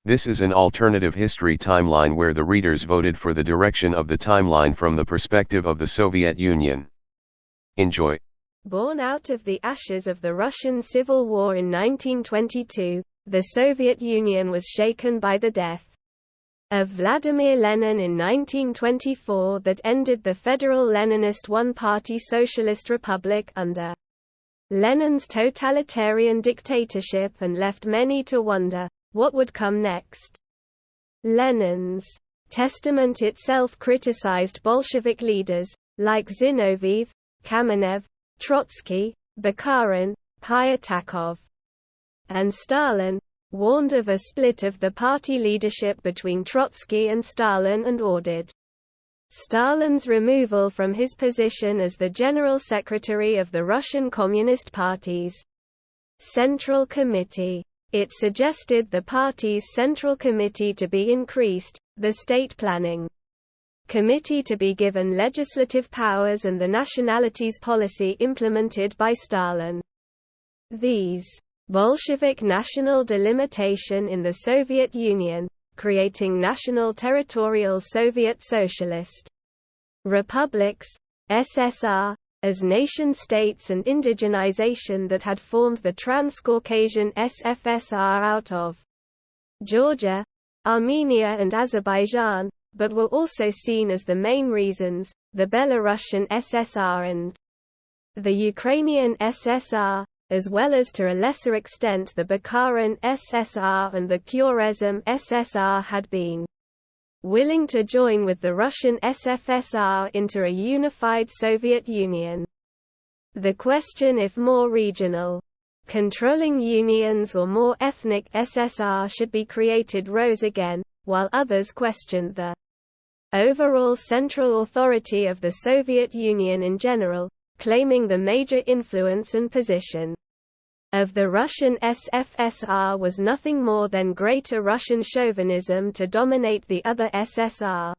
This is an alternative history timeline where the readers voted for the direction of the timeline from the perspective of the Soviet Union. Enjoy. Born out of the ashes of the Russian Civil War in 1922, the Soviet Union was shaken by the death of Vladimir Lenin in 1924 that ended the Federal Leninist one-party Socialist Republic under Lenin's totalitarian dictatorship and left many to wonder what would come next. Lenin's testament itself criticized Bolshevik leaders, like Zinoviev, Kamenev, Trotsky, Bukharin, Pyatakov, and Stalin, warned of a split of the party leadership between Trotsky and Stalin and ordered Stalin's removal from his position as the General Secretary of the Russian Communist Party's Central Committee. It suggested the party's Central Committee to be increased, the State Planning Committee to be given legislative powers, and the nationalities policy implemented by Stalin. These Bolshevik national delimitation in the Soviet Union, creating national territorial Soviet Socialist republics, SSR, as nation-states, and indigenization that had formed the Transcaucasian SFSR out of Georgia, Armenia and Azerbaijan, but were also seen as the main reasons, the Belarusian SSR and the Ukrainian SSR, as well as to a lesser extent the Bukharin SSR and the Khwarezm SSR, had been willing to join with the Russian SFSR into a unified Soviet Union. The question if more regional controlling unions or more ethnic SSR should be created rose again, while others questioned the overall central authority of the Soviet Union in general, claiming the major influence and position of the Russian SFSR was nothing more than greater Russian chauvinism to dominate the other SSR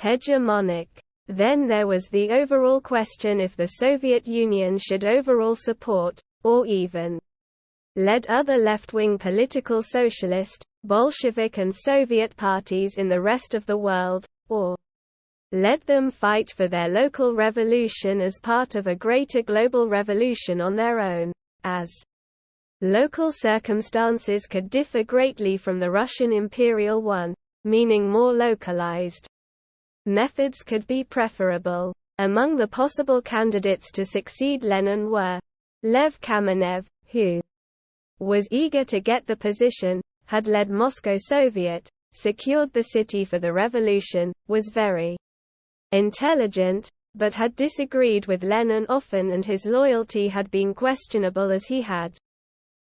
hegemonic. Then there was the overall question if the Soviet Union should overall support, or even lead other left-wing political socialist, Bolshevik and Soviet parties in the rest of the world, or let them fight for their local revolution as part of a greater global revolution on their own, as local circumstances could differ greatly from the Russian imperial one, meaning more localized methods could be preferable. Among the possible candidates to succeed Lenin were Lev Kamenev, who was eager to get the position, had led Moscow Soviet, secured the city for the revolution, was very intelligent, but had disagreed with Lenin often, and his loyalty had been questionable as he had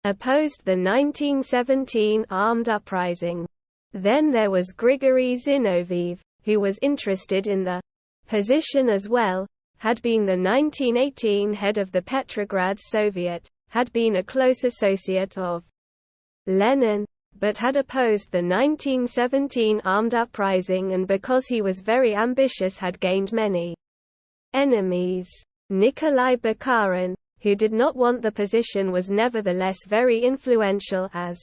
opposed the 1917 armed uprising. Then there was Grigory Zinoviev, who was interested in the position as well, had been the 1918 head of the Petrograd Soviet, had been a close associate of Lenin, but had opposed the 1917 armed uprising, and because he was very ambitious had gained many enemies. Nikolai Bukharin, who did not want the position, was nevertheless very influential as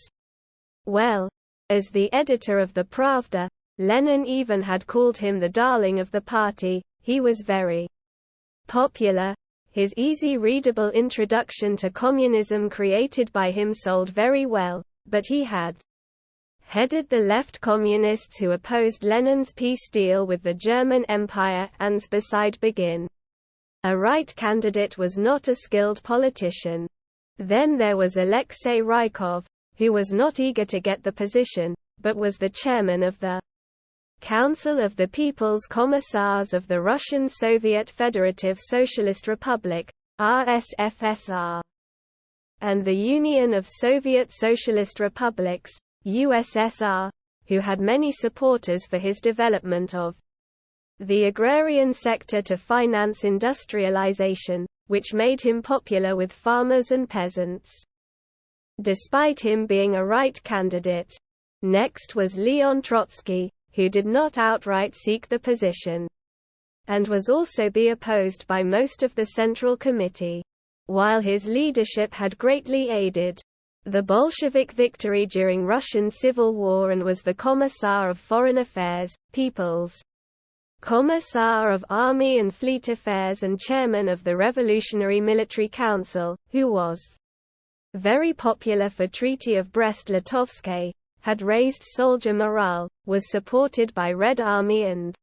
well as the editor of the Pravda. Lenin even had called him the darling of the party. He was very popular. His easy readable introduction to communism created by him sold very well, but he had headed the left communists who opposed Lenin's peace deal with the German Empire, and beside Begin, a right candidate was not a skilled politician. Then there was Alexei Rykov, who was not eager to get the position, but was the chairman of the Council of the People's Commissars of the Russian Soviet Federative Socialist Republic, RSFSR, and the Union of Soviet Socialist Republics, USSR, who had many supporters for his development of the agrarian sector to finance industrialization, which made him popular with farmers and peasants, despite him being a right candidate. Next was Leon Trotsky, who did not outright seek the position, and was also be opposed by most of the Central Committee. While his leadership had greatly aided the Bolshevik victory during Russian Civil War and was the Commissar of Foreign Affairs, People's Commissar of Army and Fleet Affairs and Chairman of the Revolutionary Military Council, who was very popular for Treaty of Brest-Litovsk, had raised soldier morale, was supported by Red Army and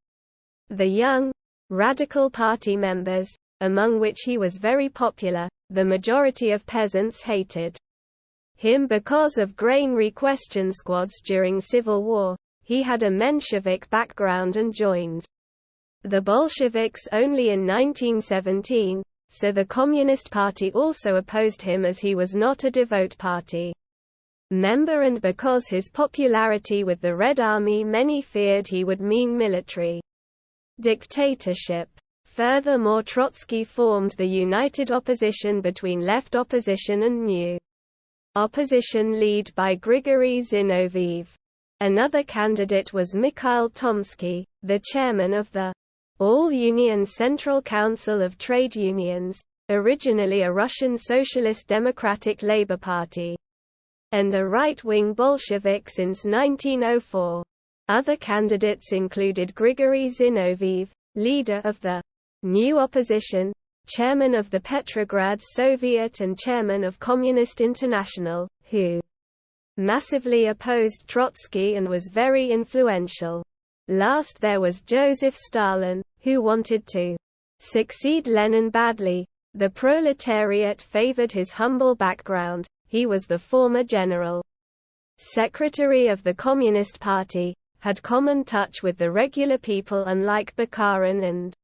the young, radical party members, among which he was very popular. The majority of peasants hated him because of grain requisition squads during Civil War. He had a Menshevik background and joined the Bolsheviks only in 1917, so the Communist Party also opposed him as he was not a devout party member, and because his popularity with the Red Army many feared he would mean military dictatorship. Furthermore, Trotsky formed the united opposition between left opposition and new opposition led by Grigory Zinoviev. Another candidate was Mikhail Tomsky, the chairman of the All-Union Central Council of Trade Unions, originally a Russian Socialist Democratic Labour Party, and a right-wing Bolshevik since 1904. Other candidates included Grigory Zinoviev, leader of the New Opposition, chairman of the Petrograd Soviet and chairman of Communist International, who massively opposed Trotsky and was very influential. Last there was Joseph Stalin, who wanted to succeed Lenin badly. The proletariat favored his humble background. He was the former general secretary of the Communist Party, had common touch with the regular people unlike Bukharin and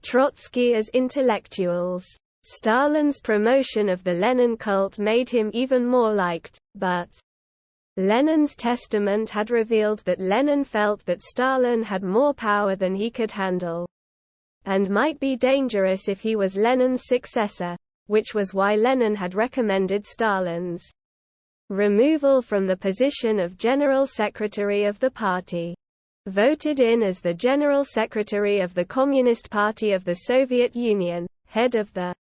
Trotsky as intellectuals. Stalin's promotion of the Lenin cult made him even more liked, but Lenin's testament had revealed that Lenin felt that Stalin had more power than he could handle, and might be dangerous if he was Lenin's successor, which was why Lenin had recommended Stalin's removal from the position of General Secretary of the party. Voted in as the General Secretary of the Communist Party of the Soviet Union, head of the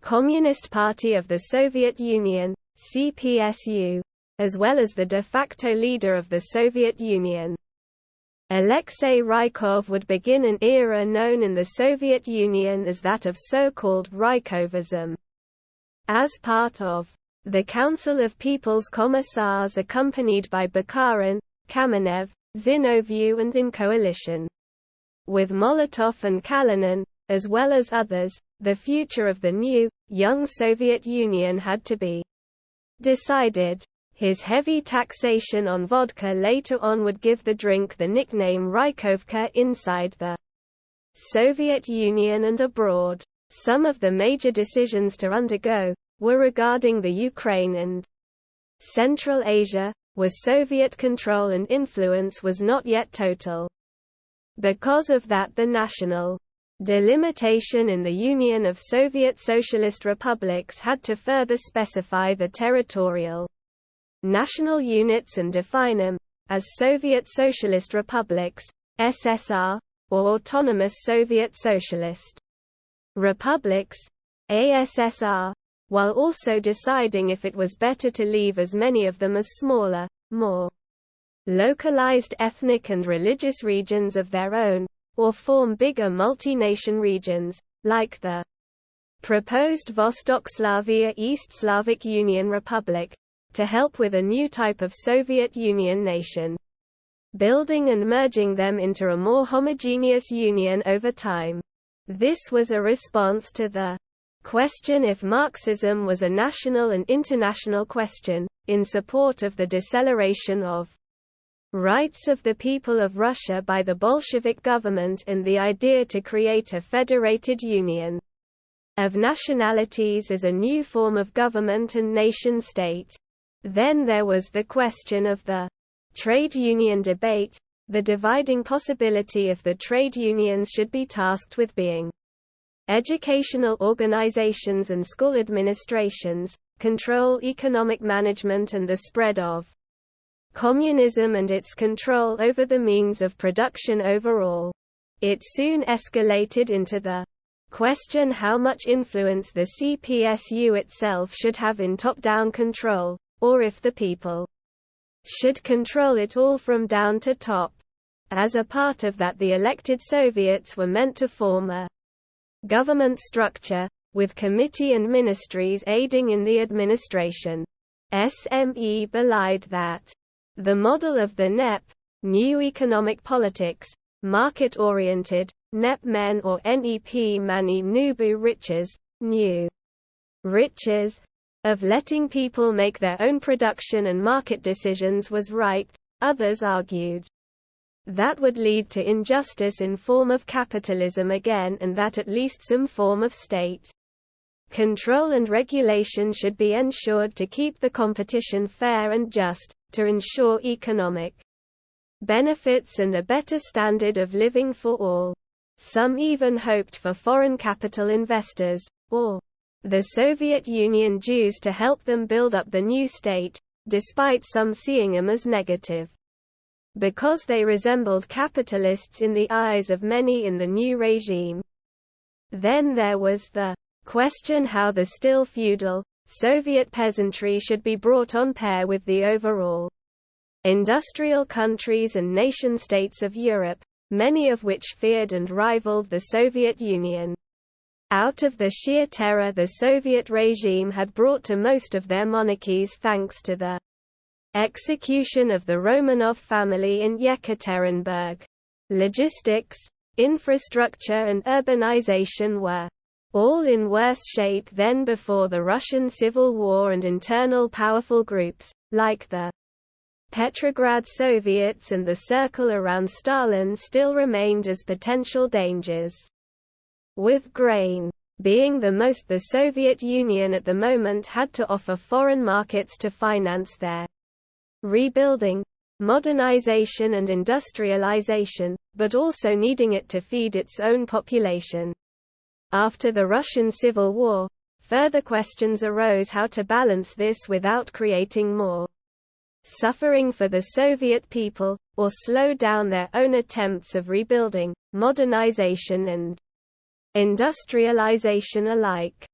Communist Party of the Soviet Union, CPSU, as well as the de facto leader of the Soviet Union. Alexei Rykov would begin an era known in the Soviet Union as that of so-called Rykovism. As part of the Council of People's Commissars, accompanied by Bukharin, Kamenev, Zinoviev, and in coalition with Molotov and Kalinin, as well as others, the future of the new, young Soviet Union had to be decided. His heavy taxation on vodka later on would give the drink the nickname Rykovka inside the Soviet Union and abroad. Some of the major decisions to undergo were regarding the Ukraine and Central Asia, where Soviet control and influence was not yet total. Because of that, the national delimitation in the Union of Soviet Socialist Republics had to further specify the territorial national units and define them as Soviet Socialist Republics, SSR, or Autonomous Soviet Socialist Republics, ASSR, while also deciding if it was better to leave as many of them as smaller, more localized ethnic and religious regions of their own, or form bigger multi-nation regions, like the proposed Vostok-Slavia East Slavic Union Republic, to help with a new type of Soviet Union nation building and merging them into a more homogeneous union over time. This was a response to the question if Marxism was a national and international question, in support of the declaration of rights of the people of Russia by the Bolshevik government and the idea to create a federated union of nationalities as a new form of government and nation-state. Then there was the question of the trade union debate, the dividing possibility if the trade unions should be tasked with being educational organizations and school administrations, control economic management and the spread of communism and its control over the means of production overall. It soon escalated into the question how much influence the CPSU itself should have in top-down control, or if the people should control it all from down to top. As a part of that, the elected Soviets were meant to form a government structure, with committee and ministries aiding in the administration. SME belied that the model of the NEP, New Economic Politics, market-oriented, NEP men or NEP mani nubu riches, new riches, of letting people make their own production and market decisions was right. Others argued that would lead to injustice in form of capitalism again, and that at least some form of state control and regulation should be ensured to keep the competition fair and just, to ensure economic benefits and a better standard of living for all. Some even hoped for foreign capital investors, or the Soviet Union Jews, to help them build up the new state, despite some seeing them as negative, because they resembled capitalists in the eyes of many in the new regime. Then there was the question how the still feudal, Soviet peasantry should be brought on par with the overall industrial countries and nation-states of Europe, many of which feared and rivaled the Soviet Union. Out of the sheer terror the Soviet regime had brought to most of their monarchies thanks to the execution of the Romanov family in Yekaterinburg. Logistics, infrastructure and urbanization were all in worse shape than before the Russian Civil War, and internal powerful groups, like the Petrograd Soviets and the circle around Stalin, still remained as potential dangers. With grain being the most the Soviet Union at the moment had to offer foreign markets to finance their rebuilding, modernization and industrialization, but also needing it to feed its own population. After the Russian Civil War, further questions arose how to balance this without creating more suffering for the Soviet people, or slow down their own attempts of rebuilding, modernization and industrialization alike.